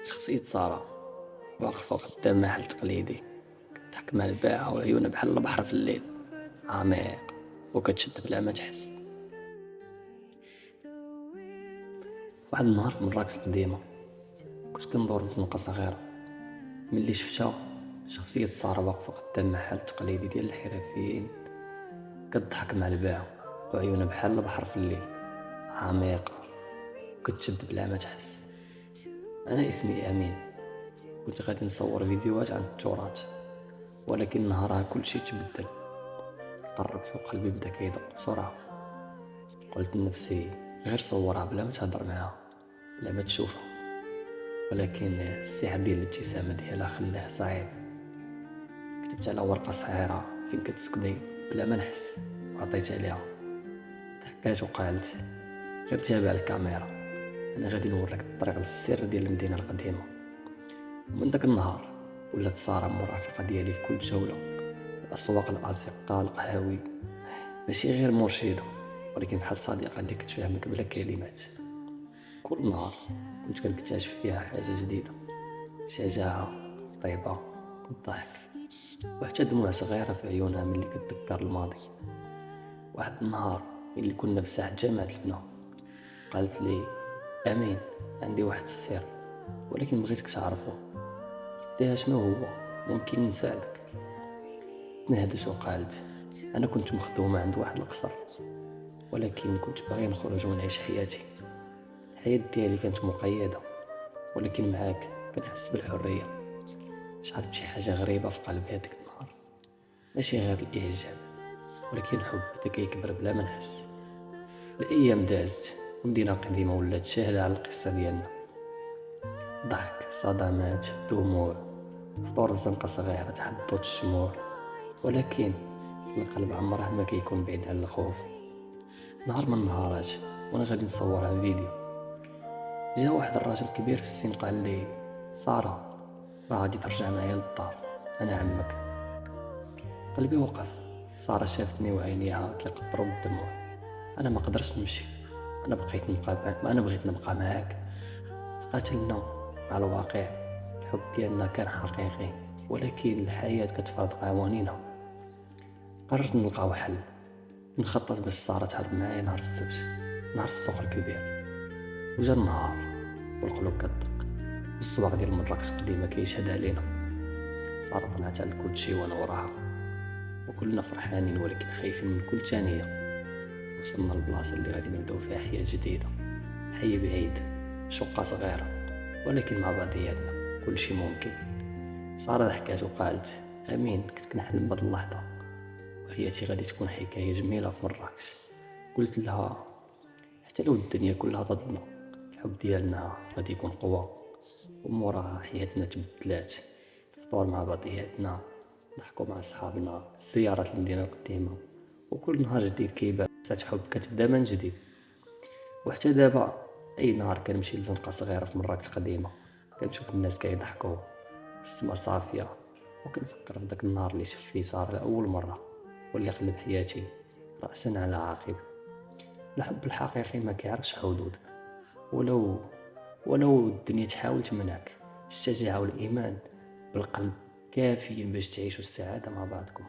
شخصية سارة واقفة قدام محل تقليدي، كتضحك مع الباعة وعيونها بحال البحر في الليل، عميق وكتشد بلا ما تحس. واحد النهار في مراكش القديمة كنت كندور في زنقة صغيرة، ملي شفتها شخصية سارة واقفة قدام محل تقليدي ديال الحرفيين، كتضحك مع الباعة وعيونها بحال البحر في الليل، عميقة وكتشد بلا ما تحس. أنا اسمي أمين، كنت غادي نصور فيديوهات عن التراث، ولكن نهارها كلشي تبدل. قربت وقلبي بدا كيدق بسرعة، قلت لنفسي غير صورها بلا ما تهضر معاها، بلا ما تشوفها. ولكن السحر ديال الابتسامة ديالها خلاه صعيب. كتبت على ورقة صغيرة فين كتسكني بلا ما نحس وعطيتها ليها. ضحكات وقالت غير تابع الكاميرا، انا غادي نوريك الطريق للسر ديال المدينة القديمة. ومن داك النهار ولات سارة مرافقة ديالي في كل جولة، الأسواق، الأزقة، القهاوي، ماشي غير مرشدة ولكن بحال صديقة اللي كتفهمك بلا كلمات. كل نهار كنت كنكتشف فيها حاجة جديدة، شجاعة، طيبة، الضحك، وحتى دموع صغيرة في عيونها ملي كتذكر الماضي. واحد النهار ملي كنا في ساحة جامعة البناء قالت لي أمين، عندي واحد السر ولكن بغيتك تعرفه. قلت لها شنو هو؟ ممكن نساعدك؟ تنهدت وقالت أنا كنت مخدومة عند واحد القصر، ولكن كنت باغي نخرج ونعيش حياتي. الحياة ديالي كانت مقيدة، ولكن معاك كنحس بالحرية. شعرت بشي حاجة غريبة في قلبي هاديك النهار، ماشي غير الإعجاب ولكن حب بدا كيكبر بلا ما نحس. الأيام دازت والمدينة القديمة ولات شاهدة على القصة ديالنا، ضحك، صدمات، دموع، فطور في زنقة صغيرة تحت ضوء الشموع. ولكن القلب عمره ما كيكون بعيد عن الخوف. نهار من النهارات وانا غادي نصورها فيديو، جا واحد الراجل كبير في السن قال لي سارة راه غادي ترجع معايا للدار، انا عمك. قلبي وقف. سارة شافتني وعينيها كيقطروا بالدموع. انا ما قدرتش نمشي، انا بغيت نبقى معاك. تقاتلنا مع الواقع، الحب ديالنا كان حقيقي ولكن الحياة كتفرض قوانينها. قررت نلقاو حل، نخطط باش سارة تهرب معايا نهار السبت، نهار السوق الكبير. وجا النهار والقلوب كتدق، السواق ديال مراكش القديمة كيشهد علينا. سارة طلعت على الكوتشي وانا وراها، وكلنا فرحانين ولكن خايفين من كل ثانية. وصلنا للبلاصة اللي غادي نبداو فيها حياة جديدة، حي بعيد، شقة صغيرة ولكن مع بعضياتنا كل شي ممكن. سارة ضحكات وقالت أمين، كنت كنحلم بهاد اللحظة وحياتي غادي تكون حكاية جميلة في مراكش. قلت لها حتى لو الدنيا كلها ضدنا، الحب ديالنا غادي يكون قوة. وموراها حياتنا تبدلات، الفطور مع بعضياتنا، ضحكوا مع صحابنا، الزيارات للمدينة القديمة، وكل نهار جديد كيبان قصة حب كتبدا من جديد. وحتى دابا اي نهار كنمشي لزنقة صغيرة في مراكش القديمة كنشوف الناس كيضحكوا، السما صافية، وكنفكر في داك النهار اللي شفت فيه سارة لأول مرة واللي قلب حياتي رأسا على عقب. الحب الحقيقي ما كيعرفش حدود، ولو ولو الدنيا تحاول تمنعك، الشجاعة والإيمان بالقلب كافيين باش تعيشوا السعادة مع بعضكم.